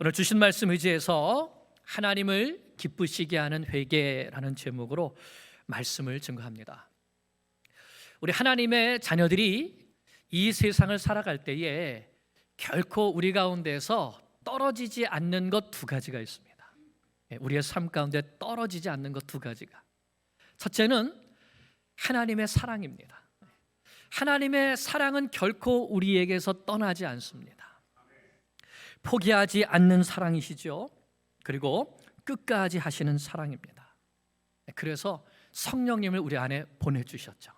오늘 주신 말씀 의지해서 하나님을 기쁘시게 하는 회개라는 제목으로 말씀을 증거합니다. 우리 하나님의 자녀들이 이 세상을 살아갈 때에 결코 우리 가운데서 떨어지지 않는 것 두 가지가 있습니다. 우리의 삶 가운데 떨어지지 않는 것 두 가지가, 첫째는 하나님의 사랑입니다. 하나님의 사랑은 결코 우리에게서 떠나지 않습니다. 포기하지 않는 사랑이시죠. 그리고 끝까지 하시는 사랑입니다. 그래서 성령님을 우리 안에 보내주셨죠.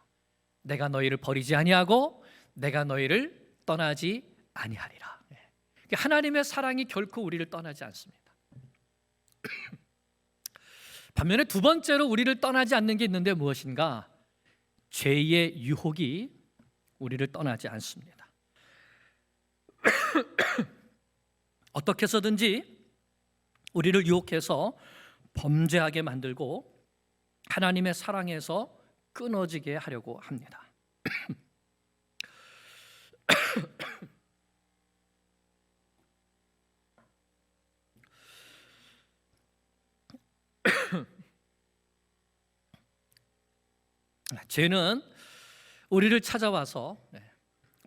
내가 너희를 버리지 아니하고 내가 너희를 떠나지 아니하리라. 하나님의 사랑이 결코 우리를 떠나지 않습니다. 반면에 두 번째로 우리를 떠나지 않는 게 있는데 무엇인가? 죄의 유혹이 우리를 떠나지 않습니다. 어떻게 해서든지 우리를 유혹해서 범죄하게 만들고 하나님의 사랑에서 끊어지게 하려고 합니다. 죄는 우리를 찾아와서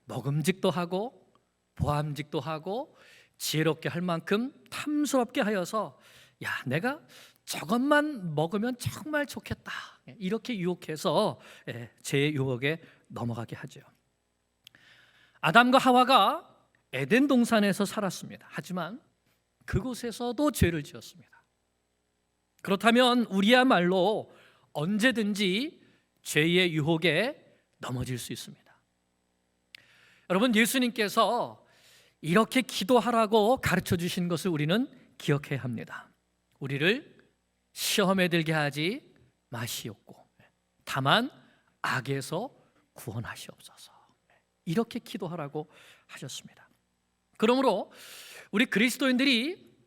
먹음직도 하고 보암직도 하고 지혜롭게 할 만큼 탐스럽게 하여서 야, 내가 저것만 먹으면 정말 좋겠다, 이렇게 유혹해서 죄의 유혹에 넘어가게 하죠. 아담과 하와가 에덴 동산에서 살았습니다. 하지만 그곳에서도 죄를 지었습니다. 그렇다면 우리야말로 언제든지 죄의 유혹에 넘어질 수 있습니다. 여러분, 예수님께서 이렇게 기도하라고 가르쳐 주신 것을 우리는 기억해야 합니다. 우리를 시험에 들게 하지 마시옵고 다만 악에서 구원하시옵소서, 이렇게 기도하라고 하셨습니다. 그러므로 우리 그리스도인들이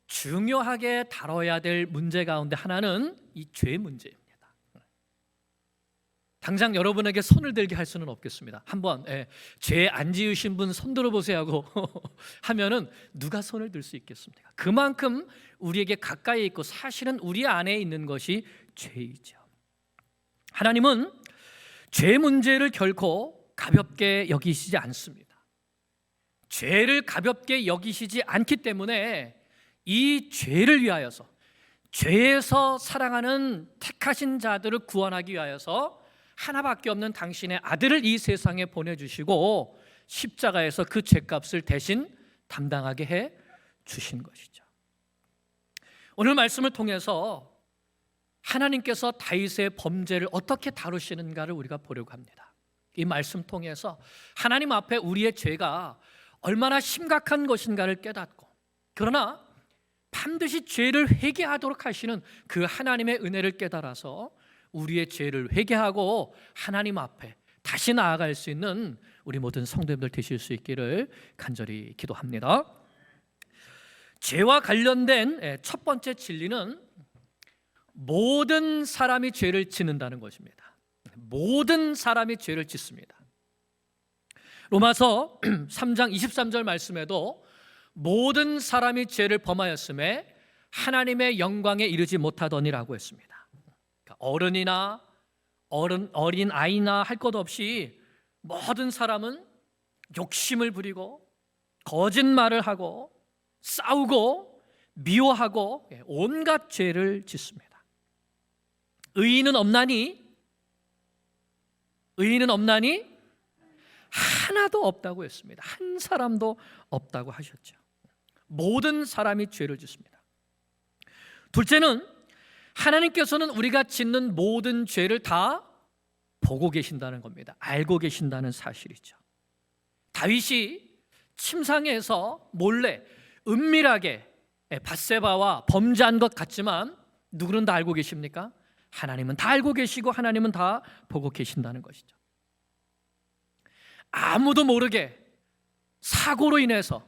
중요하게 다뤄야 될 문제 가운데 하나는 이 죄 문제입니다. 당장 여러분에게 손을 들게 할 수는 없겠습니다. 한번 죄 안 지으신 분 손 들어보세요 하고 하면은 누가 손을 들 수 있겠습니까? 그만큼 우리에게 가까이 있고 사실은 우리 안에 있는 것이 죄이죠. 하나님은 죄 문제를 결코 가볍게 여기시지 않습니다. 죄를 가볍게 여기시지 않기 때문에 이 죄를 위하여서, 죄에서 사랑하는 택하신 자들을 구원하기 위하여서 하나밖에 없는 당신의 아들을 이 세상에 보내주시고 십자가에서 그 죄값을 대신 담당하게 해 주신 것이죠. 오늘 말씀을 통해서 하나님께서 다윗의 범죄를 어떻게 다루시는가를 우리가 보려고 합니다. 이 말씀 통해서 하나님 앞에 우리의 죄가 얼마나 심각한 것인가를 깨닫고, 그러나 반드시 죄를 회개하도록 하시는 그 하나님의 은혜를 깨달아서 우리의 죄를 회개하고 하나님 앞에 다시 나아갈 수 있는 우리 모든 성도님들 되실 수 있기를 간절히 기도합니다. 죄와 관련된 첫 번째 진리는 모든 사람이 죄를 짓는다는 것입니다. 모든 사람이 죄를 짓습니다. 로마서 3장 23절 말씀에도 모든 사람이 죄를 범하였음에 하나님의 영광에 이르지 못하더니라고 했습니다. 어른이나 어린 아이나 할 것 없이 모든 사람은 욕심을 부리고 거짓말을 하고 싸우고 미워하고 온갖 죄를 짓습니다. 의인은 없나니 하나도 없다고 했습니다. 한 사람도 없다고 하셨죠. 모든 사람이 죄를 짓습니다. 둘째는 하나님께서는 우리가 짓는 모든 죄를 다 보고 계신다는 겁니다. 알고 계신다는 사실이죠. 다윗이 침상에서 몰래 은밀하게 밧세바와 범죄한 것 같지만 누구는 다 알고 계십니까? 하나님은 다 알고 계시고 하나님은 다 보고 계신다는 것이죠. 아무도 모르게 사고로 인해서,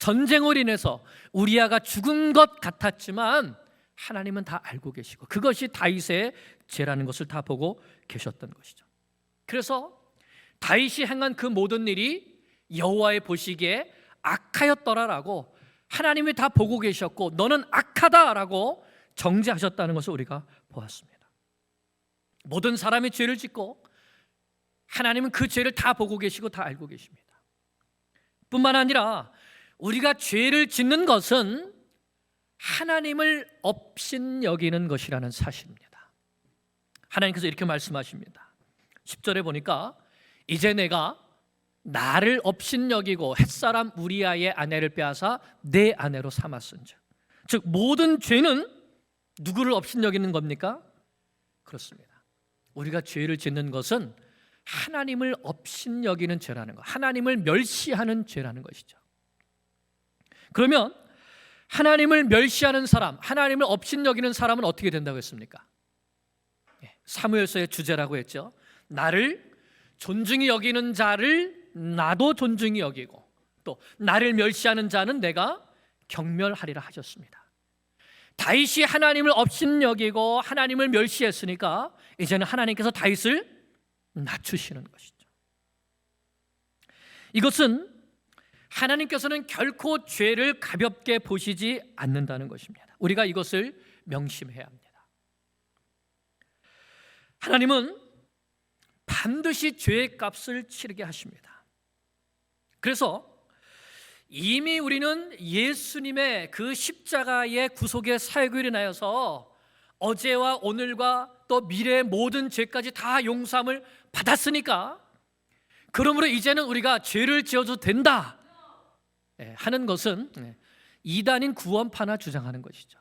전쟁으로 인해서 우리아가 죽은 것 같았지만 하나님은 다 알고 계시고 그것이 다윗의 죄라는 것을 다 보고 계셨던 것이죠. 그래서 다윗이 행한 그 모든 일이 여호와의 보시기에 악하였더라라고 하나님이 다 보고 계셨고 너는 악하다라고 정죄하셨다는 것을 우리가 보았습니다. 모든 사람이 죄를 짓고 하나님은 그 죄를 다 보고 계시고 다 알고 계십니다. 뿐만 아니라 우리가 죄를 짓는 것은 하나님을 업신여기는 것이라는 사실입니다. 하나님께서 이렇게 말씀하십니다. 10절에 보니까 이제 내가 나를 업신여기고 햇사람 우리아의 아내를 빼앗아 내 아내로 삼았은즉, 즉 모든 죄는 누구를 업신여기는 겁니까? 그렇습니다. 우리가 죄를 짓는 것은 하나님을 업신여기는 죄라는 것, 하나님을 멸시하는 죄라는 것이죠. 그러면 하나님을 멸시하는 사람, 하나님을 업신여기는 사람은 어떻게 된다고 했습니까? 사무엘서의 주제라고 했죠. 나를 존중히 여기는 자를 나도 존중히 여기고 또 나를 멸시하는 자는 내가 경멸하리라 하셨습니다. 다윗이 하나님을 업신여기고 하나님을 멸시했으니까 이제는 하나님께서 다윗을 낮추시는 것이죠. 이것은 하나님께서는 결코 죄를 가볍게 보시지 않는다는 것입니다. 우리가 이것을 명심해야 합니다. 하나님은 반드시 죄의 값을 치르게 하십니다. 그래서 이미 우리는 예수님의 그 십자가의 구속의 사역으로 인하여서 어제와 오늘과 또 미래의 모든 죄까지 다 용서함을 받았으니까, 그러므로 이제는 우리가 죄를 지어도 된다 하는 것은 이단인 구원파나 주장하는 것이죠.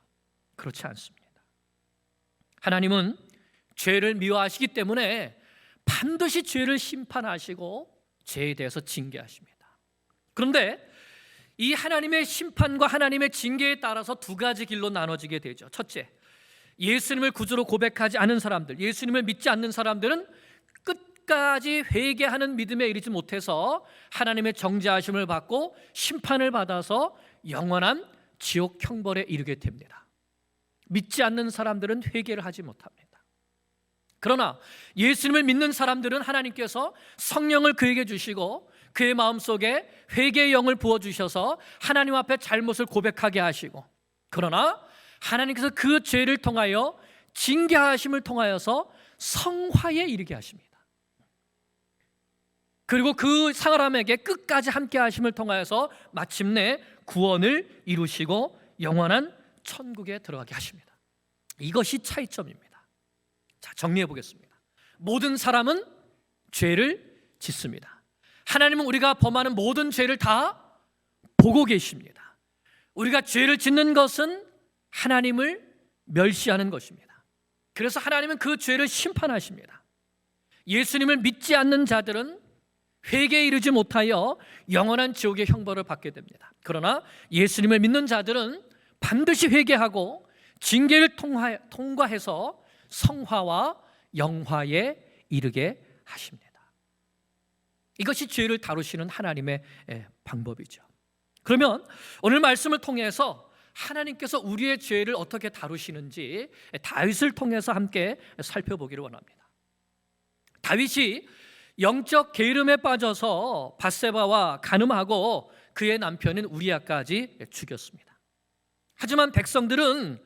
그렇지 않습니다. 하나님은 죄를 미워하시기 때문에 반드시 죄를 심판하시고 죄에 대해서 징계하십니다. 그런데 이 하나님의 심판과 하나님의 징계에 따라서 두 가지 길로 나눠지게 되죠. 첫째, 예수님을 구주로 고백하지 않은 사람들, 예수님을 믿지 않는 사람들은 끝까지 회개하는 믿음에 이르지 못해서 하나님의 정죄하심을 받고 심판을 받아서 영원한 지옥 형벌에 이르게 됩니다. 믿지 않는 사람들은 회개를 하지 못합니다. 그러나 예수님을 믿는 사람들은 하나님께서 성령을 그에게 주시고 그의 마음속에 회개의 영을 부어주셔서 하나님 앞에 잘못을 고백하게 하시고, 그러나 하나님께서 그 죄를 통하여 징계하심을 통하여서 성화에 이르게 하십니다. 그리고 그 사람에게 끝까지 함께 하심을 통하여서 마침내 구원을 이루시고 영원한 천국에 들어가게 하십니다. 이것이 차이점입니다. 자, 정리해 보겠습니다. 모든 사람은 죄를 짓습니다. 하나님은 우리가 범하는 모든 죄를 다 보고 계십니다. 우리가 죄를 짓는 것은 하나님을 멸시하는 것입니다. 그래서 하나님은 그 죄를 심판하십니다. 예수님을 믿지 않는 자들은 회개에 이르지 못하여 영원한 지옥의 형벌을 받게 됩니다. 그러나 예수님을 믿는 자들은 반드시 회개하고 징계를 통과해서 성화와 영화에 이르게 하십니다. 이것이 죄를 다루시는 하나님의 방법이죠. 그러면 오늘 말씀을 통해서 하나님께서 우리의 죄를 어떻게 다루시는지 다윗을 통해서 함께 살펴보기를 원합니다. 다윗이 영적 게으름에 빠져서 밧세바와 간음하고 그의 남편인 우리아까지 죽였습니다. 하지만 백성들은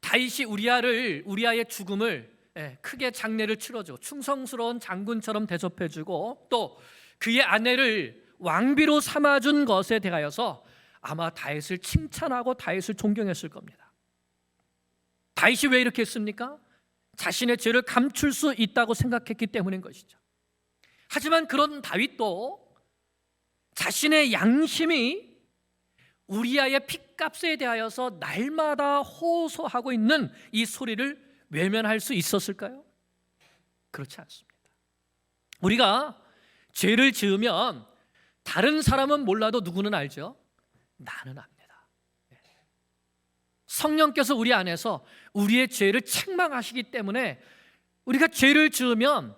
다윗이 우리아의 죽음을 크게 장례를 치러주고 충성스러운 장군처럼 대접해주고 또 그의 아내를 왕비로 삼아준 것에 대하여서 아마 다윗을 칭찬하고 다윗을 존경했을 겁니다. 다윗이 왜 이렇게 했습니까? 자신의 죄를 감출 수 있다고 생각했기 때문인 것이죠. 하지만 그런 다윗도 자신의 양심이 우리아의 핏값에 대하여서 날마다 호소하고 있는 이 소리를 외면할 수 있었을까요? 그렇지 않습니다. 우리가 죄를 지으면 다른 사람은 몰라도 누구는 알죠? 나는 압니다. 성령께서 우리 안에서 우리의 죄를 책망하시기 때문에 우리가 죄를 지으면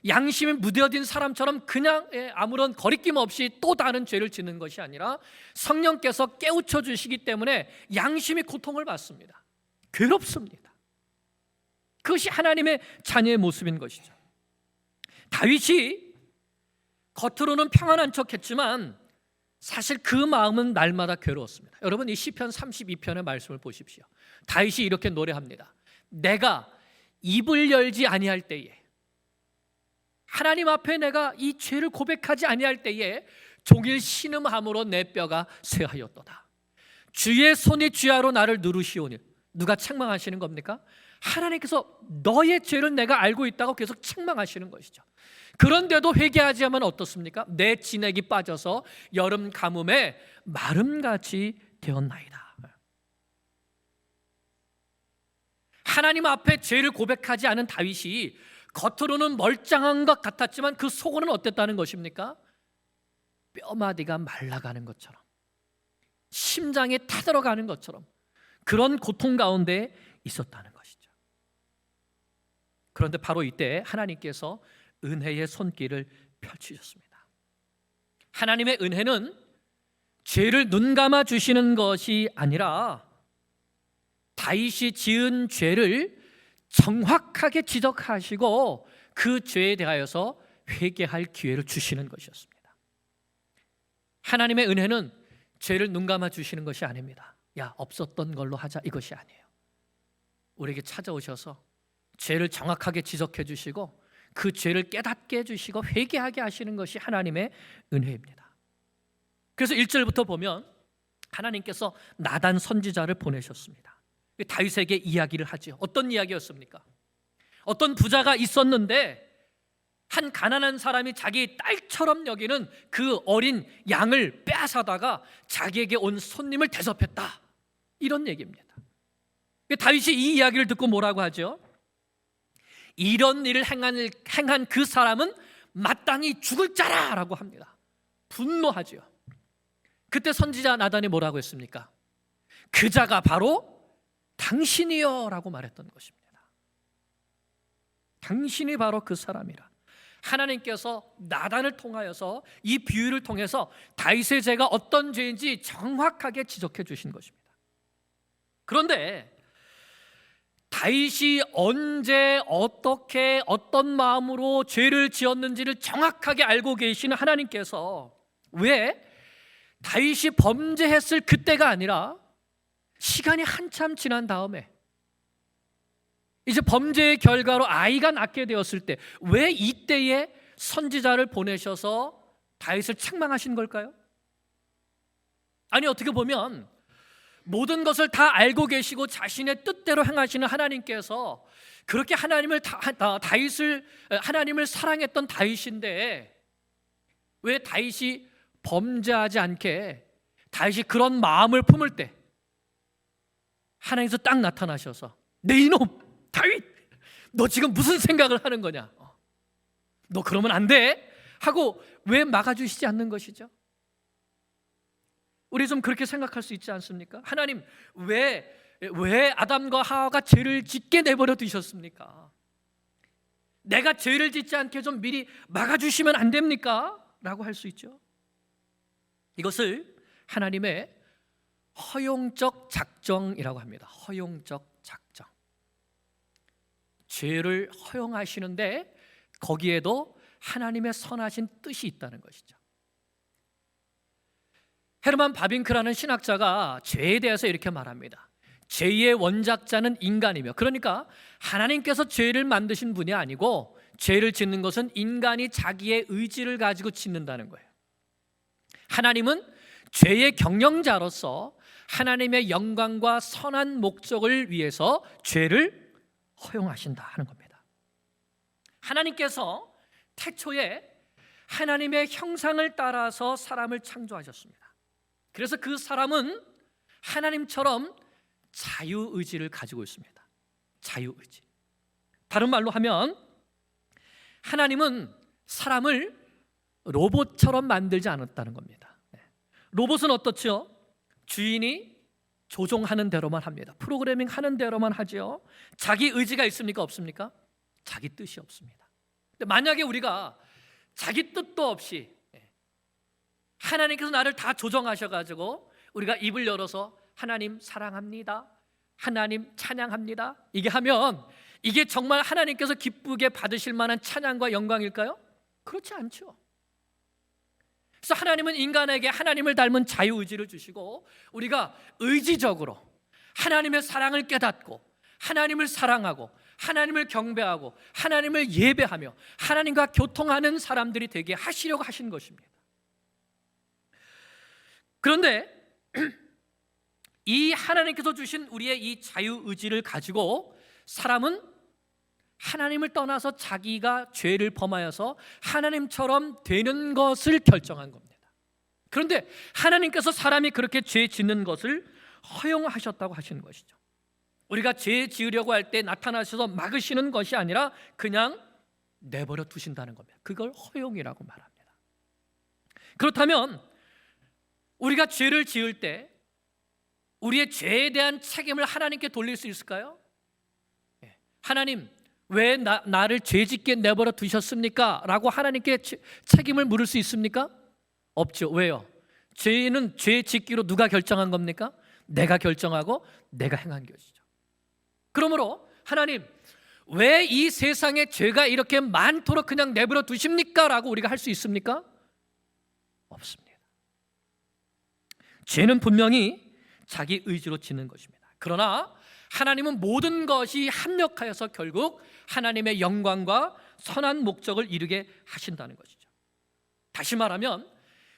양심이 무뎌진 사람처럼 그냥 아무런 거리낌 없이 또 다른 죄를 짓는 것이 아니라 성령께서 깨우쳐 주시기 때문에 양심이 고통을 받습니다. 괴롭습니다. 그것이 하나님의 자녀의 모습인 것이죠. 다윗이 겉으로는 평안한 척했지만 사실 그 마음은 날마다 괴로웠습니다. 여러분, 이 시편 32편의 말씀을 보십시오. 다윗이 이렇게 노래합니다. 내가 입을 열지 아니할 때에, 하나님 앞에 내가 이 죄를 고백하지 아니할 때에 종일 신음함으로 내 뼈가 쇠하였도다. 주의 손이 쥐하로 나를 누르시오니. 누가 책망하시는 겁니까? 하나님께서 너의 죄를 내가 알고 있다고 계속 책망하시는 것이죠. 그런데도 회개하지 않으면 어떻습니까? 내 진액이 빠져서 여름 가뭄에 마름같이 되었나이다. 하나님 앞에 죄를 고백하지 않은 다윗이 겉으로는 멀쩡한 것 같았지만 그 속으로는 어땠다는 것입니까? 뼈마디가 말라가는 것처럼, 심장에 타들어가는 것처럼 그런 고통 가운데 있었다는 것이죠. 그런데 바로 이때 하나님께서 은혜의 손길을 펼치셨습니다. 하나님의 은혜는 죄를 눈감아 주시는 것이 아니라 다윗이 지은 죄를 정확하게 지적하시고 그 죄에 대하여서 회개할 기회를 주시는 것이었습니다. 하나님의 은혜는 죄를 눈감아 주시는 것이 아닙니다. 야, 없었던 걸로 하자, 이것이 아니에요. 우리에게 찾아오셔서 죄를 정확하게 지적해 주시고 그 죄를 깨닫게 해주시고 회개하게 하시는 것이 하나님의 은혜입니다. 그래서 1절부터 보면 하나님께서 나단 선지자를 보내셨습니다. 다윗에게 이야기를 하죠. 어떤 이야기였습니까? 어떤 부자가 있었는데 한 가난한 사람이 자기 딸처럼 여기는 그 어린 양을 빼앗아다가 자기에게 온 손님을 대접했다, 이런 얘기입니다. 다윗이 이 이야기를 듣고 뭐라고 하죠? 이런 일을 행한 그 사람은 마땅히 죽을 자라라고 합니다. 분노하죠. 그때 선지자 나단이 뭐라고 했습니까? 그 자가 바로 당신이요 라고 말했던 것입니다. 당신이 바로 그 사람이라. 하나님께서 나단을 통하여서 이 비유를 통해서 다윗의 죄가 어떤 죄인지 정확하게 지적해 주신 것입니다. 그런데 다윗이 언제 어떻게 어떤 마음으로 죄를 지었는지를 정확하게 알고 계시는 하나님께서 왜 다윗이 범죄했을 그때가 아니라 시간이 한참 지난 다음에 이제 범죄의 결과로 아이가 낳게 되었을 때 왜 이때에 선지자를 보내셔서 다윗을 책망하신 걸까요? 아니, 어떻게 보면 모든 것을 다 알고 계시고 자신의 뜻대로 행하시는 하나님께서 그렇게 하나님을 사랑했던 다윗인데 왜 다윗이 범죄하지 않게 다윗이 그런 마음을 품을 때 하나님께서 딱 나타나셔서 내 이놈 다윗, 너 지금 무슨 생각을 하는 거냐? 너 그러면 안 돼 하고 왜 막아주시지 않는 것이죠? 우리 좀 그렇게 생각할 수 있지 않습니까? 하나님, 왜 아담과 하와가 죄를 짓게 내버려 두셨습니까? 내가 죄를 짓지 않게 좀 미리 막아주시면 안 됩니까? 라고 할 수 있죠. 이것을 하나님의 허용적 작정이라고 합니다. 허용적 작정. 죄를 허용하시는데 거기에도 하나님의 선하신 뜻이 있다는 것이죠. 헤르만 바빙크라는 신학자가 죄에 대해서 이렇게 말합니다. 죄의 원작자는 인간이며, 그러니까 하나님께서 죄를 만드신 분이 아니고 죄를 짓는 것은 인간이 자기의 의지를 가지고 짓는다는 거예요. 하나님은 죄의 경영자로서 하나님의 영광과 선한 목적을 위해서 죄를 허용하신다 하는 겁니다. 하나님께서 태초에 하나님의 형상을 따라서 사람을 창조하셨습니다. 그래서 그 사람은 하나님처럼 자유의지를 가지고 있습니다. 자유의지. 다른 말로 하면 하나님은 사람을 로봇처럼 만들지 않았다는 겁니다. 로봇은 어떻죠? 주인이 조종하는 대로만 합니다. 프로그래밍 하는 대로만 하죠. 자기 의지가 있습니까? 없습니까? 자기 뜻이 없습니다. 근데 만약에 우리가 자기 뜻도 없이 하나님께서 나를 다 조정하셔가지고 우리가 입을 열어서 하나님 사랑합니다, 하나님 찬양합니다, 이게 하면 이게 정말 하나님께서 기쁘게 받으실 만한 찬양과 영광일까요? 그렇지 않죠. 그래서 하나님은 인간에게 하나님을 닮은 자유의지를 주시고 우리가 의지적으로 하나님의 사랑을 깨닫고 하나님을 사랑하고 하나님을 경배하고 하나님을 예배하며 하나님과 교통하는 사람들이 되게 하시려고 하신 것입니다. 그런데 이 하나님께서 주신 우리의 이 자유의지를 가지고 사람은 하나님을 떠나서 자기가 죄를 범하여서 하나님처럼 되는 것을 결정한 겁니다. 그런데 하나님께서 사람이 그렇게 죄 짓는 것을 허용하셨다고 하시는 것이죠. 우리가 죄 지으려고 할 때 나타나셔서 막으시는 것이 아니라 그냥 내버려 두신다는 겁니다. 그걸 허용이라고 말합니다. 그렇다면 우리가 죄를 지을 때 우리의 죄에 대한 책임을 하나님께 돌릴 수 있을까요? 하나님, 왜 나를 죄짓게 내버려 두셨습니까? 라고 하나님께 책임을 물을 수 있습니까? 없죠. 왜요? 죄는 죄 짓기로 누가 결정한 겁니까? 내가 결정하고 내가 행한 것이죠. 그러므로 하나님, 왜 이 세상에 죄가 이렇게 많도록 그냥 내버려 두십니까? 라고 우리가 할 수 있습니까? 없습니다. 죄는 분명히 자기 의지로 짓는 것입니다. 그러나 하나님은 모든 것이 합력하여서 결국 하나님의 영광과 선한 목적을 이루게 하신다는 것이죠. 다시 말하면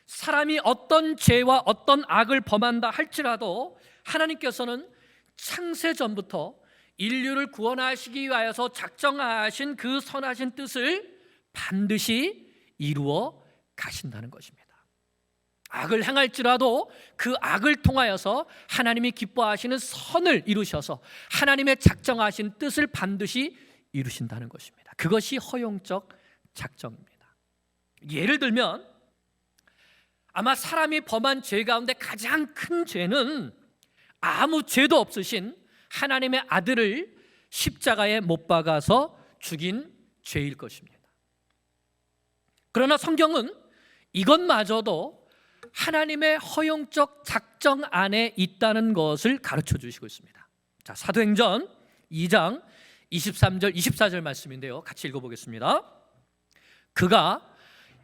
사람이 어떤 죄와 어떤 악을 범한다 할지라도 하나님께서는 창세 전부터 인류를 구원하시기 위하여서 작정하신 그 선하신 뜻을 반드시 이루어 가신다는 것입니다. 악을 행할지라도 그 악을 통하여서 하나님이 기뻐하시는 선을 이루셔서 하나님의 작정하신 뜻을 반드시 이루신다는 것입니다. 그것이 허용적 작정입니다. 예를 들면 아마 사람이 범한 죄 가운데 가장 큰 죄는 아무 죄도 없으신 하나님의 아들을 십자가에 못 박아서 죽인 죄일 것입니다. 그러나 성경은 이것마저도 하나님의 허용적 작정 안에 있다는 것을 가르쳐 주시고 있습니다. 자, 사도행전 2장 23절 24절 말씀인데요, 같이 읽어보겠습니다. 그가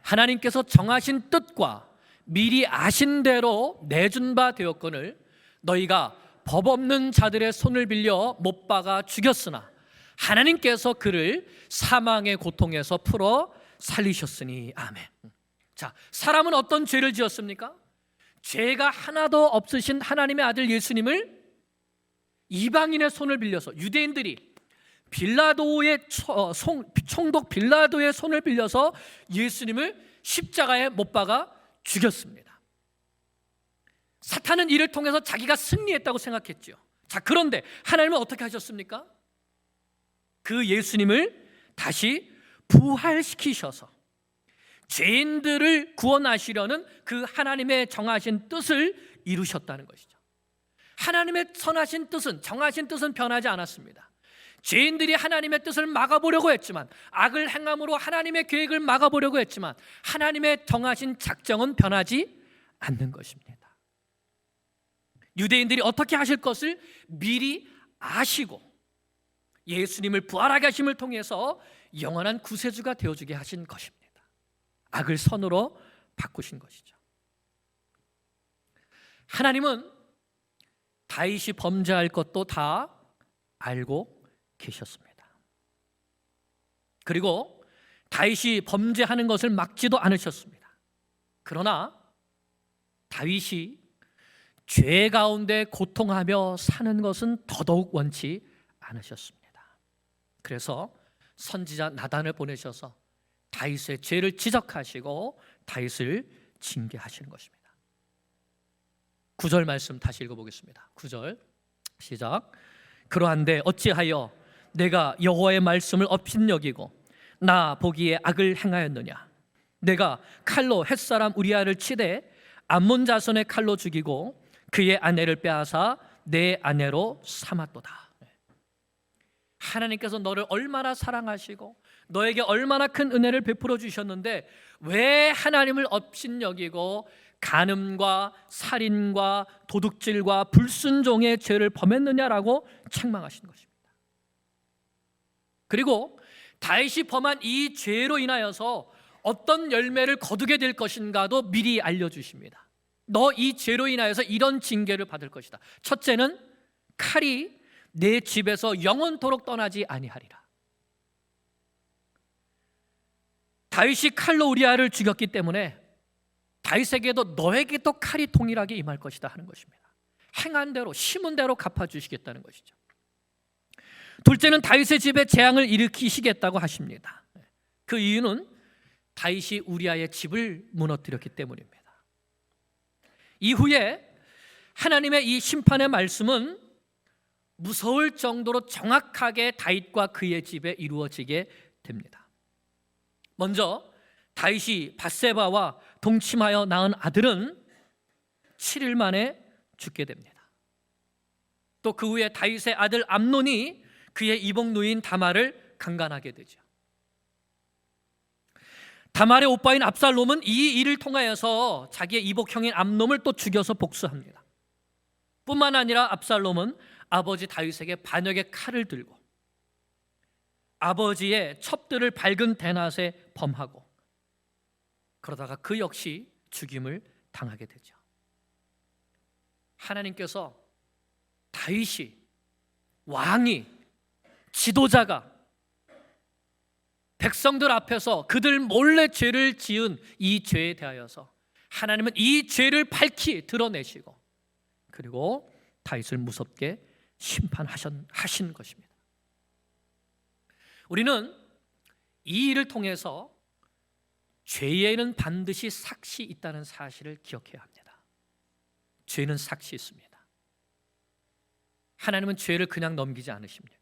하나님께서 정하신 뜻과 미리 아신 대로 내준 바 되었거늘 너희가 법 없는 자들의 손을 빌려 못 박아 죽였으나 하나님께서 그를 사망의 고통에서 풀어 살리셨으니 아멘. 자, 사람은 어떤 죄를 지었습니까? 죄가 하나도 없으신 하나님의 아들 예수님을 이방인의 손을 빌려서, 유대인들이 빌라도의 총독 빌라도의 손을 빌려서 예수님을 십자가에 못 박아 죽였습니다. 사탄은 이를 통해서 자기가 승리했다고 생각했죠. 자, 그런데 하나님은 어떻게 하셨습니까? 그 예수님을 다시 부활시키셔서 죄인들을 구원하시려는 그 하나님의 정하신 뜻을 이루셨다는 것이죠. 하나님의 선하신 뜻은, 정하신 뜻은 변하지 않았습니다. 죄인들이 하나님의 뜻을 막아보려고 했지만, 악을 행함으로 하나님의 계획을 막아보려고 했지만 하나님의 정하신 작정은 변하지 않는 것입니다. 유대인들이 어떻게 하실 것을 미리 아시고 예수님을 부활하게 하심을 통해서 영원한 구세주가 되어주게 하신 것입니다. 악을 선으로 바꾸신 것이죠. 하나님은 다윗이 범죄할 것도 다 알고 계셨습니다. 그리고 다윗이 범죄하는 것을 막지도 않으셨습니다. 그러나 다윗이 죄 가운데 고통하며 사는 것은 더더욱 원치 않으셨습니다. 그래서 선지자 나단을 보내셔서 다윗의 죄를 지적하시고 다윗을 징계하시는 것입니다. 9절 말씀 다시 읽어보겠습니다. 9절 시작. 그러한데 어찌하여 내가 여호와의 말씀을 업신여기고 나 보기에 악을 행하였느냐? 내가 칼로 햇사람 우리아를 치되 암몬 자손의 칼로 죽이고 그의 아내를 빼앗아 내 아내로 삼았도다. 하나님께서 너를 얼마나 사랑하시고 너에게 얼마나 큰 은혜를 베풀어 주셨는데 왜 하나님을 업신여기고 간음과 살인과 도둑질과 불순종의 죄를 범했느냐라고 책망하신 것입니다. 그리고 다윗이 범한 이 죄로 인하여서 어떤 열매를 거두게 될 것인가도 미리 알려주십니다. 너 이 죄로 인하여서 이런 징계를 받을 것이다. 첫째는 칼이 내 집에서 영원토록 떠나지 아니하리라. 다윗이 칼로 우리아를 죽였기 때문에 다윗에게도 너에게도 칼이 동일하게 임할 것이다 하는 것입니다. 행한 대로 심은 대로 갚아주시겠다는 것이죠. 둘째는 다윗의 집에 재앙을 일으키시겠다고 하십니다. 그 이유는 다윗이 우리아의 집을 무너뜨렸기 때문입니다. 이후에 하나님의 이 심판의 말씀은 무서울 정도로 정확하게 다윗과 그의 집에 이루어지게 됩니다. 먼저 다윗이 밧세바와 동침하여 낳은 아들은 7일 만에 죽게 됩니다. 또 그 후에 다윗의 아들 암논이 그의 이복 누인 다말을 강간하게 되죠. 다말의 오빠인 압살롬은 이 일을 통하여서 자기의 이복형인 암논을 또 죽여서 복수합니다. 뿐만 아니라 압살롬은 아버지 다윗에게 반역의 칼을 들고 아버지의 첩들을 밝은 대낮에 범하고 그러다가 그 역시 죽임을 당하게 되죠. 하나님께서 다윗이, 왕이, 지도자가 백성들 앞에서 그들 몰래 죄를 지은 이 죄에 대하여서 하나님은 이 죄를 밝히 드러내시고 그리고 다윗을 무섭게 심판하신 것입니다. 우리는 이 일을 통해서 죄에는 반드시 삭이 있다는 사실을 기억해야 합니다. 죄는 삭이 있습니다. 하나님은 죄를 그냥 넘기지 않으십니다.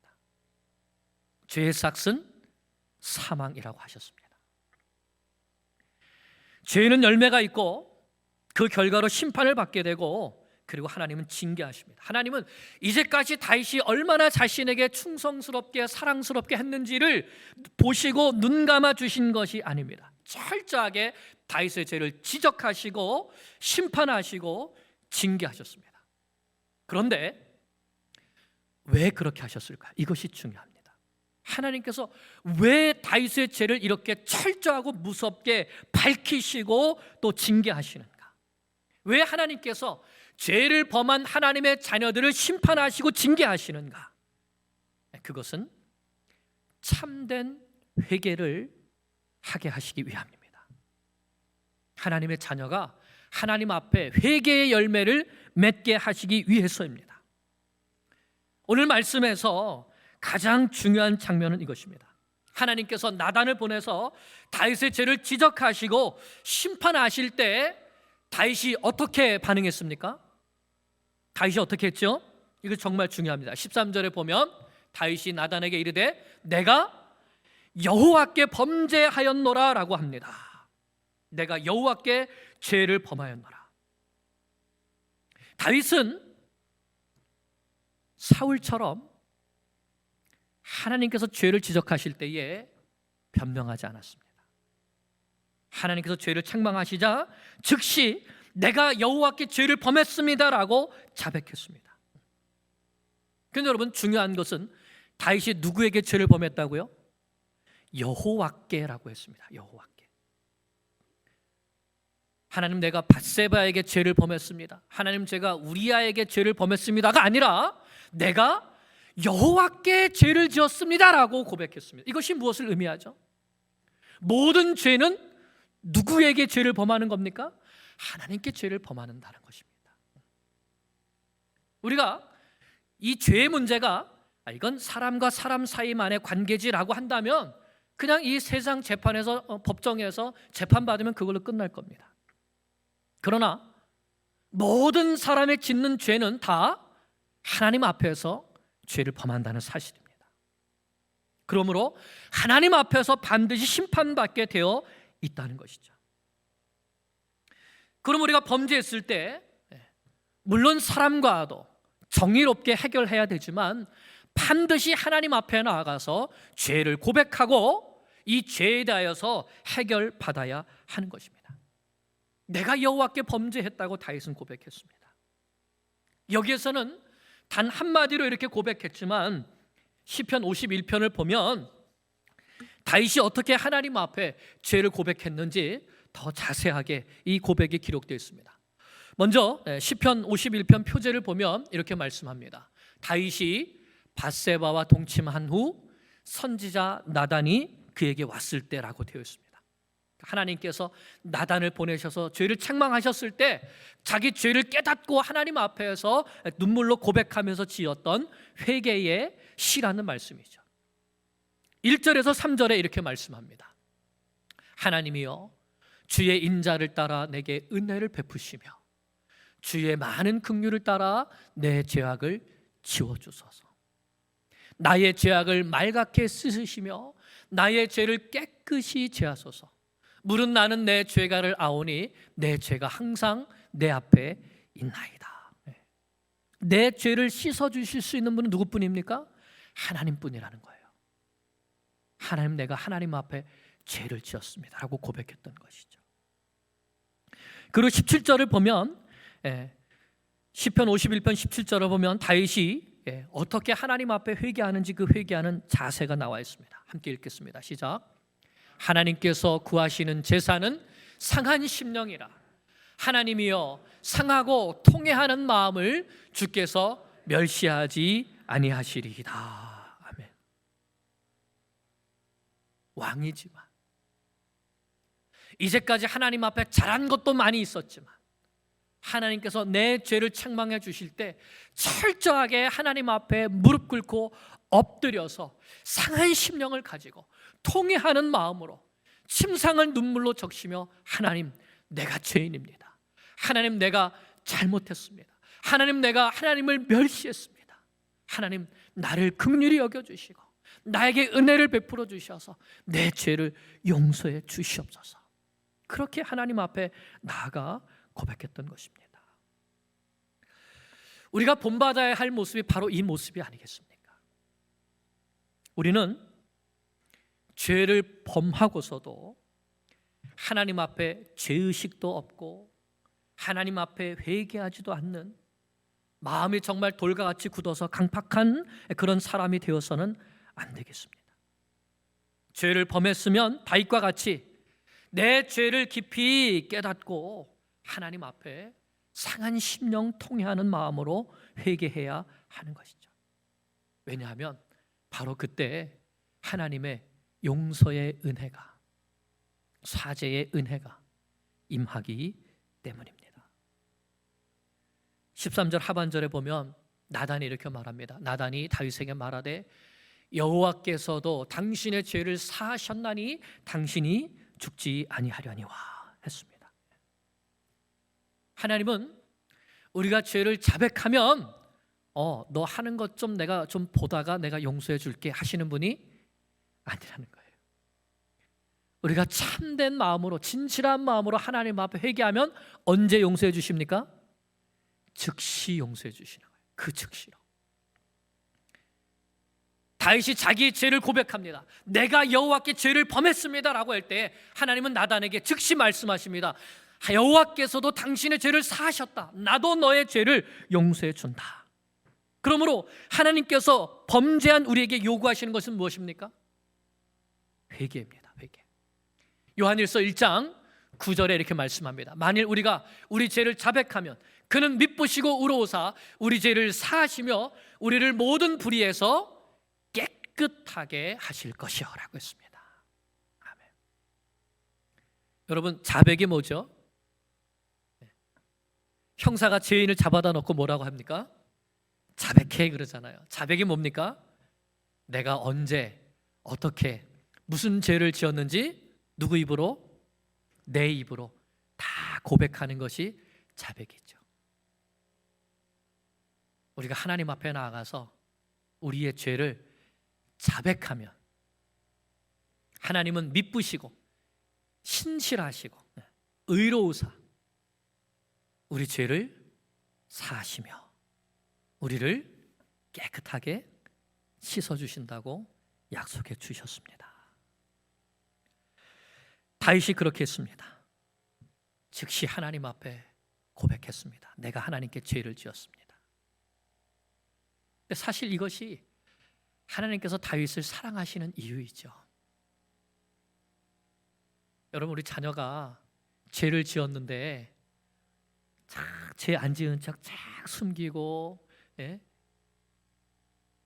죄의 삭은 사망이라고 하셨습니다. 죄는 열매가 있고 그 결과로 심판을 받게 되고 그리고 하나님은 징계하십니다. 하나님은 이제까지 다윗이 얼마나 자신에게 충성스럽게 사랑스럽게 했는지를 보시고 눈 감아 주신 것이 아닙니다. 철저하게 다윗의 죄를 지적하시고 심판하시고 징계하셨습니다. 그런데 왜 그렇게 하셨을까? 이것이 중요합니다. 하나님께서 왜 다윗의 죄를 이렇게 철저하고 무섭게 밝히시고 또 징계하시는가? 왜 하나님께서 죄를 범한 하나님의 자녀들을 심판하시고 징계하시는가? 그것은 참된 회개를 하게 하시기 위함입니다. 하나님의 자녀가 하나님 앞에 회개의 열매를 맺게 하시기 위해서입니다. 오늘 말씀에서 가장 중요한 장면은 이것입니다. 하나님께서 나단을 보내서 다윗의 죄를 지적하시고 심판하실 때 다윗이 어떻게 반응했습니까? 다윗이 어떻게 했죠? 이거 정말 중요합니다. 13절에 보면 다윗이 나단에게 이르되 내가 여호와께 범죄하였노라 라고 합니다. 내가 여호와께 죄를 범하였노라. 다윗은 사울처럼 하나님께서 죄를 지적하실 때에 변명하지 않았습니다. 하나님께서 죄를 책망하시자 즉시 내가 여호와께 죄를 범했습니다라고 자백했습니다. 그런데 여러분 중요한 것은 다윗이 누구에게 죄를 범했다고요? 여호와께라고 했습니다. 여호와께. 하나님 내가 밧세바에게 죄를 범했습니다. 하나님 제가 우리아에게 죄를 범했습니다가 아니라 내가 여호와께 죄를 지었습니다라고 고백했습니다. 이것이 무엇을 의미하죠? 모든 죄는 누구에게 죄를 범하는 겁니까? 하나님께 죄를 범하는다는 것입니다. 우리가 이 죄의 문제가 이건 사람과 사람 사이만의 관계지라고 한다면 그냥 이 세상 재판에서 법정에서 재판받으면 그걸로 끝날 겁니다. 그러나 모든 사람의 짓는 죄는 다 하나님 앞에서 죄를 범한다는 사실입니다. 그러므로 하나님 앞에서 반드시 심판받게 되어 있다는 것이죠. 그럼 우리가 범죄했을 때 물론 사람과도 정의롭게 해결해야 되지만 반드시 하나님 앞에 나아가서 죄를 고백하고 이 죄에 대하여서 해결받아야 하는 것입니다. 내가 여호와께 범죄했다고 다윗은 고백했습니다. 여기에서는 단 한마디로 이렇게 고백했지만 시편 51편을 보면 다윗이 어떻게 하나님 앞에 죄를 고백했는지 더 자세하게 이 고백이 기록되어 있습니다. 먼저 시편 51편 표제를 보면 이렇게 말씀합니다. 다윗이 밧세바와 동침한 후 선지자 나단이 그에게 왔을 때라고 되어 있습니다. 하나님께서 나단을 보내셔서 죄를 책망하셨을 때 자기 죄를 깨닫고 하나님 앞에서 눈물로 고백하면서 지었던 회개의 시라는 말씀이죠. 1절에서 3절에 이렇게 말씀합니다. 하나님이여 주의 인자를 따라 내게 은혜를 베푸시며 주의 많은 긍휼을 따라 내 죄악을 지워주소서. 나의 죄악을 말갛게 씻으시며 나의 죄를 깨끗이 제하소서. 물은 나는 내 죄가를 아오니 내 죄가 항상 내 앞에 있나이다. 내 죄를 씻어주실 수 있는 분은 누구뿐입니까? 하나님뿐이라는 거예요. 하나님, 내가 하나님 앞에 죄를 지었습니다 라고 고백했던 것이죠. 그리고 17절을 보면 시편 51편 17절을 보면 다윗이 어떻게 하나님 앞에 회개하는지 그 회개하는 자세가 나와 있습니다. 함께 읽겠습니다. 시작. 하나님께서 구하시는 제사는 상한 심령이라. 하나님이여 상하고 통회하는 마음을 주께서 멸시하지 아니하시리이다. 아멘. 왕이지만 이제까지 하나님 앞에 잘한 것도 많이 있었지만 하나님께서 내 죄를 책망해 주실 때 철저하게 하나님 앞에 무릎 꿇고 엎드려서 상한 심령을 가지고 통회하는 마음으로 침상을 눈물로 적시며 하나님, 내가 죄인입니다. 하나님, 내가 잘못했습니다. 하나님, 내가 하나님을 멸시했습니다. 하나님, 나를 긍휼히 여겨주시고 나에게 은혜를 베풀어 주셔서 내 죄를 용서해 주시옵소서. 그렇게 하나님 앞에 나아가 고백했던 것입니다. 우리가 본받아야 할 모습이 바로 이 모습이 아니겠습니까? 우리는 죄를 범하고서도 하나님 앞에 죄의식도 없고 하나님 앞에 회개하지도 않는 마음이 정말 돌과 같이 굳어서 강팍한 그런 사람이 되어서는 안 되겠습니다. 죄를 범했으면 다윗과 같이 내 죄를 깊이 깨닫고 하나님 앞에 상한 심령 통회하는 마음으로 회개해야 하는 것이죠. 왜냐하면 바로 그때 하나님의 용서의 은혜가, 사죄의 은혜가 임하기 때문입니다. 13절 하반절에 보면 나단이 이렇게 말합니다. 나단이 다윗에게 말하되 여호와께서도 당신의 죄를 사하셨나니 당신이 죽지 아니하려니와 했습니다. 하나님은 우리가 죄를 자백하면 너 하는 것 좀 내가 좀 보다가 내가 용서해 줄게 하시는 분이 아니라는 거예요. 우리가 참된 마음으로 진실한 마음으로 하나님 앞에 회개하면 언제 용서해 주십니까? 즉시 용서해 주시는 거예요. 그 즉시로. 다윗이 자기의 죄를 고백합니다. 내가 여호와께 죄를 범했습니다라고 할 때 하나님은 나단에게 즉시 말씀하십니다. 여호와께서도 당신의 죄를 사하셨다. 나도 너의 죄를 용서해 준다. 그러므로 하나님께서 범죄한 우리에게 요구하시는 것은 무엇입니까? 회개입니다. 회개. 요한일서 1장 9절에 이렇게 말씀합니다. 만일 우리가 우리 죄를 자백하면 그는 미쁘시고 의로우사 우리 죄를 사하시며 우리를 모든 불의에서 깨끗하게 하실 것이요 라고 했습니다. 아멘. 여러분, 자백이 뭐죠? 형사가 죄인을 잡아다 놓고 뭐라고 합니까? 자백해 그러잖아요. 자백이 뭡니까? 내가 언제 어떻게 무슨 죄를 지었는지 누구 입으로? 내 입으로 다 고백하는 것이 자백이죠. 우리가 하나님 앞에 나아가서 우리의 죄를 자백하면 하나님은 미쁘시고 신실하시고 의로우사 우리 죄를 사하시며 우리를 깨끗하게 씻어주신다고 약속해 주셨습니다. 다윗이 그렇게 했습니다. 즉시 하나님 앞에 고백했습니다. 내가 하나님께 죄를 지었습니다. 근데 사실 이것이 하나님께서 다윗을 사랑하시는 이유이죠. 여러분, 우리 자녀가 죄를 지었는데 죄 안 지은 척 쫙 숨기고, 예?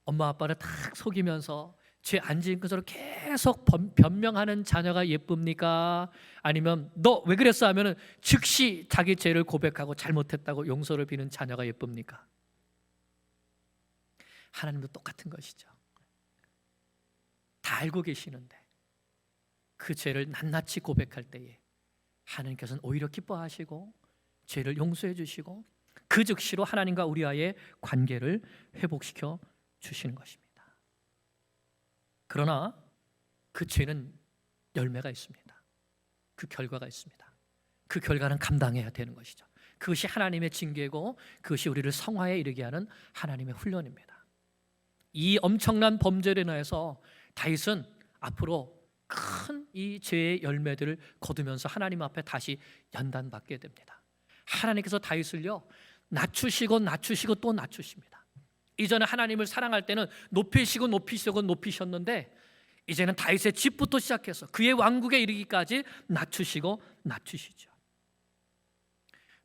엄마 아빠를 탁 속이면서 죄 안 지은 것으로 계속 변명하는 자녀가 예쁩니까? 아니면 너 왜 그랬어 하면은 즉시 자기 죄를 고백하고 잘못했다고 용서를 비는 자녀가 예쁩니까? 하나님도 똑같은 것이죠. 다 알고 계시는데 그 죄를 낱낱이 고백할 때에 하나님께서는 오히려 기뻐하시고 죄를 용서해 주시고 그 즉시로 하나님과 우리와의 관계를 회복시켜 주시는 것입니다. 그러나 그 죄는 열매가 있습니다. 그 결과가 있습니다. 그 결과는 감당해야 되는 것이죠. 그것이 하나님의 징계고 그것이 우리를 성화에 이르게 하는 하나님의 훈련입니다. 이 엄청난 범죄로 인해서 다윗은 앞으로 큰 이 죄의 열매들을 거두면서 하나님 앞에 다시 연단받게 됩니다. 하나님께서 다윗을요 낮추시고 낮추시고 또 낮추십니다. 이전에 하나님을 사랑할 때는 높이시고 높이시고 높이셨는데 이제는 다윗의 집부터 시작해서 그의 왕국에 이르기까지 낮추시고 낮추시죠.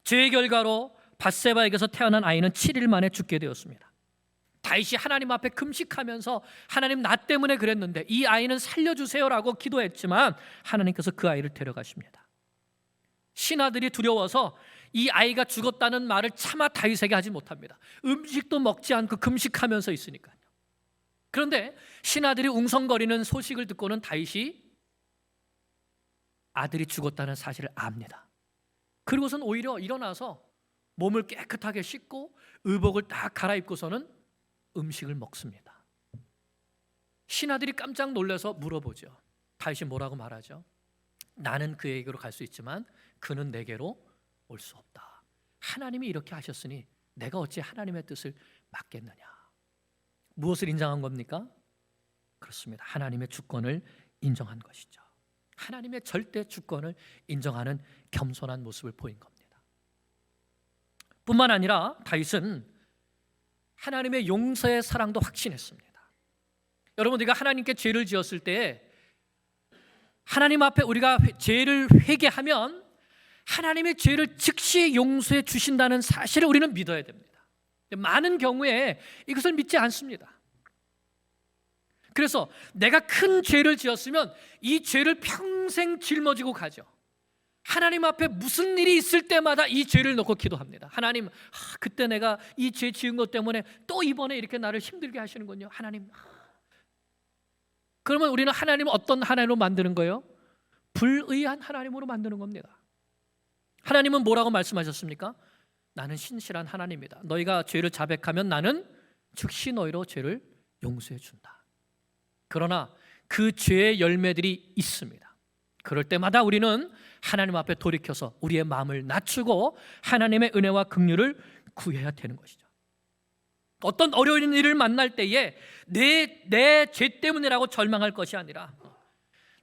죄의 결과로 밧세바에게서 태어난 아이는 7일 만에 죽게 되었습니다. 다윗이 하나님 앞에 금식하면서 하나님 나 때문에 그랬는데 이 아이는 살려주세요라고 기도했지만 하나님께서 그 아이를 데려가십니다. 신하들이 두려워서 이 아이가 죽었다는 말을 차마 다윗에게 하지 못합니다. 음식도 먹지 않고 금식하면서 있으니까요. 그런데 신하들이 웅성거리는 소식을 듣고는 다윗이 아들이 죽었다는 사실을 압니다. 그리고선 오히려 일어나서 몸을 깨끗하게 씻고 의복을 딱 갈아입고서는 음식을 먹습니다. 신하들이 깜짝 놀라서 물어보죠. 다윗이 뭐라고 말하죠? 나는 그에게로 갈 수 있지만 그는 내게로 올 수 없다. 하나님이 이렇게 하셨으니 내가 어찌 하나님의 뜻을 막겠느냐. 무엇을 인정한 겁니까? 그렇습니다. 하나님의 주권을 인정한 것이죠. 하나님의 절대 주권을 인정하는 겸손한 모습을 보인 겁니다. 뿐만 아니라 다윗은 하나님의 용서의 사랑도 확신했습니다. 여러분, 우리가 하나님께 죄를 지었을 때 하나님 앞에 우리가 죄를 회개하면 하나님의 죄를 즉시 용서해 주신다는 사실을 우리는 믿어야 됩니다. 많은 경우에 이것을 믿지 않습니다. 그래서 내가 큰 죄를 지었으면 이 죄를 평생 짊어지고 가죠. 하나님 앞에 무슨 일이 있을 때마다 이 죄를 놓고 기도합니다. 하나님, 그때 내가 이 죄 지은 것 때문에 또 이번에 이렇게 나를 힘들게 하시는군요. 하나님. 그러면 우리는 하나님을 어떤 하나님으로 만드는 거예요? 불의한 하나님으로 만드는 겁니다. 하나님은 뭐라고 말씀하셨습니까? 나는 신실한 하나님이다. 너희가 죄를 자백하면 나는 즉시 너희로 죄를 용서해 준다. 그러나 그 죄의 열매들이 있습니다. 그럴 때마다 우리는 하나님 앞에 돌이켜서 우리의 마음을 낮추고 하나님의 은혜와 긍휼을 구해야 되는 것이죠. 어떤 어려운 일을 만날 때에 내 죄 때문이라고 절망할 것이 아니라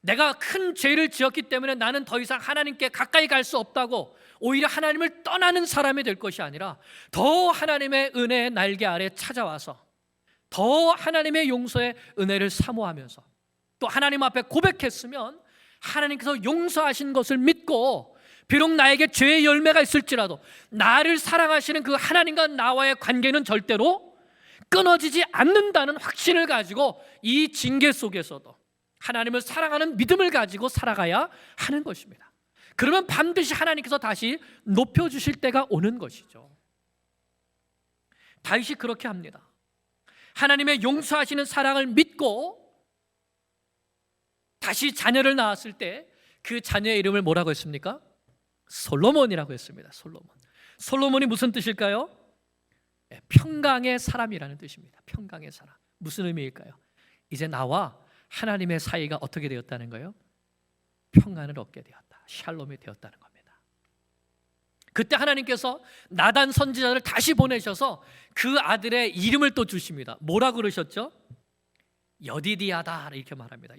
내가 큰 죄를 지었기 때문에 나는 더 이상 하나님께 가까이 갈 수 없다고 오히려 하나님을 떠나는 사람이 될 것이 아니라 더 하나님의 은혜의 날개 아래 찾아와서 더 하나님의 용서의 은혜를 사모하면서 또 하나님 앞에 고백했으면 하나님께서 용서하신 것을 믿고 비록 나에게 죄의 열매가 있을지라도 나를 사랑하시는 그 하나님과 나와의 관계는 절대로 끊어지지 않는다는 확신을 가지고 이 징계 속에서도 하나님을 사랑하는 믿음을 가지고 살아가야 하는 것입니다. 그러면 반드시 하나님께서 다시 높여주실 때가 오는 것이죠. 다윗이 그렇게 합니다. 하나님의 용서하시는 사랑을 믿고 다시 자녀를 낳았을 때 그 자녀의 이름을 뭐라고 했습니까? 솔로몬이라고 했습니다. 솔로몬이 무슨 뜻일까요? 평강의 사람이라는 뜻입니다. 평강의 사람. 무슨 의미일까요? 이제 나와 하나님의 사이가 어떻게 되었다는 거예요? 평안을 얻게 되었다. 샬롬이 되었다는 겁니다. 그때 하나님께서 나단 선지자를 다시 보내셔서 그 아들의 이름을 또 주십니다. 뭐라고 그러셨죠? 여디디아다 이렇게 말합니다.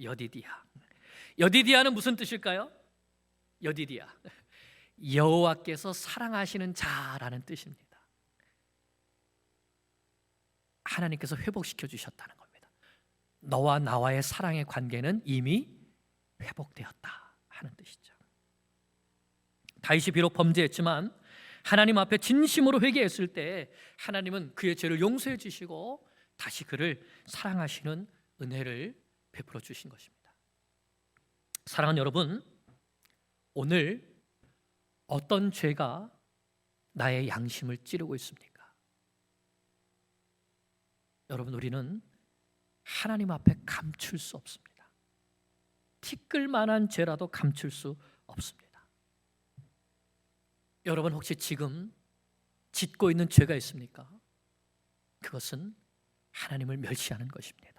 여디디아는 무슨 뜻일까요? 여디디아, 여호와께서 사랑하시는 자라는 뜻입니다. 하나님께서 회복시켜 주셨다는 겁니다. 너와 나와의 사랑의 관계는 이미 회복되었다. 하는 뜻이죠. 다윗이 비록 범죄했지만 하나님 앞에 진심으로 회개했을 때 하나님은 그의 죄를 용서해 주시고 다시 그를 사랑하시는 은혜를 베풀어 주신 것입니다. 사랑하는 여러분, 오늘 어떤 죄가 나의 양심을 찌르고 있습니까? 여러분, 우리는 하나님 앞에 감출 수 없습니다. 티끌만한 죄라도 감출 수 없습니다. 여러분, 혹시 지금 짓고 있는 죄가 있습니까? 그것은 하나님을 멸시하는 것입니다.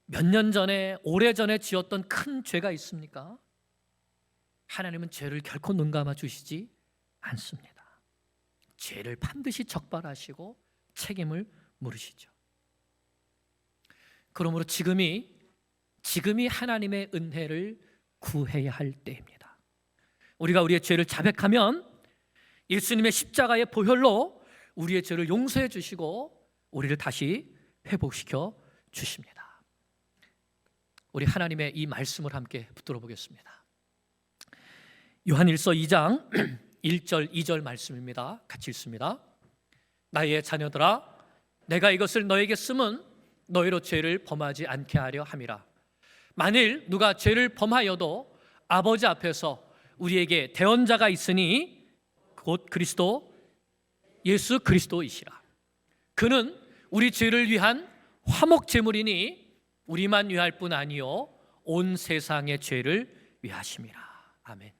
몇 년 전에, 오래전에 지었던 큰 죄가 있습니까? 하나님은 죄를 결코 눈 감아 주시지 않습니다. 죄를 반드시 적발하시고 책임을 물으시죠. 그러므로 지금이 하나님의 은혜를 구해야 할 때입니다. 우리가 우리의 죄를 자백하면 예수님의 십자가의 보혈로 우리의 죄를 용서해 주시고 우리를 다시 회복시켜 주십니다. 우리 하나님의 이 말씀을 함께 붙들어 보겠습니다. 요한일서 2장 1절 2절 말씀입니다. 같이 읽습니다. 나의 자녀들아, 내가 이것을 너에게 쓰면 너희로 죄를 범하지 않게 하려 함이라. 만일 누가 죄를 범하여도 아버지 앞에서 우리에게 대언자가 있으니 곧 그리스도 예수 그리스도이시라. 그는 우리 죄를 위한 화목 제물이니 우리만 위할 뿐 아니요 온 세상의 죄를 위하심이라. 아멘.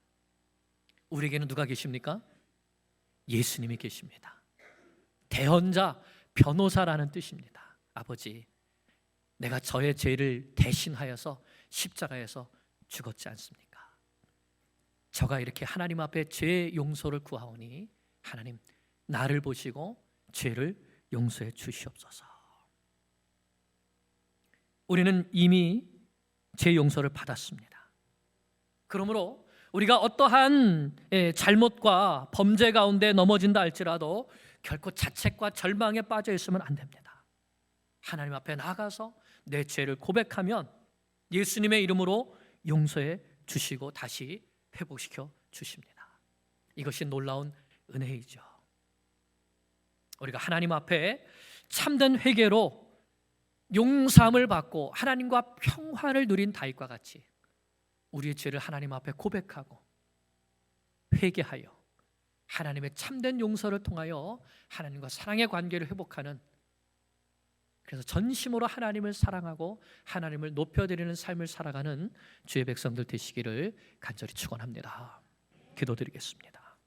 우리에게는 누가 계십니까? 예수님이 계십니다. 대언자, 변호사라는 뜻입니다. 아버지, 내가 저의 죄를 대신하여서 십자가에서 죽었지 않습니까? 저가 이렇게 하나님 앞에 죄 용서를 구하오니 하나님, 나를 보시고 죄를 용서해 주시옵소서. 우리는 이미 죄 용서를 받았습니다. 그러므로 우리가 어떠한 잘못과 범죄 가운데 넘어진다 할지라도 결코 자책과 절망에 빠져 있으면 안 됩니다. 하나님 앞에 나가서 내 죄를 고백하면 예수님의 이름으로 용서해 주시고 다시 회복시켜 주십니다. 이것이 놀라운 은혜이죠. 우리가 하나님 앞에 참된 회개로 용서함을 받고 하나님과 평화를 누린 다윗과 같이 우리의 죄를 하나님 앞에 고백하고 회개하여 하나님의 참된 용서를 통하여 하나님과 사랑의 관계를 회복하는, 그래서 전심으로 하나님을 사랑하고 하나님을 높여드리는 삶을 살아가는 주의 백성들 되시기를 간절히 축원합니다. 기도드리겠습니다.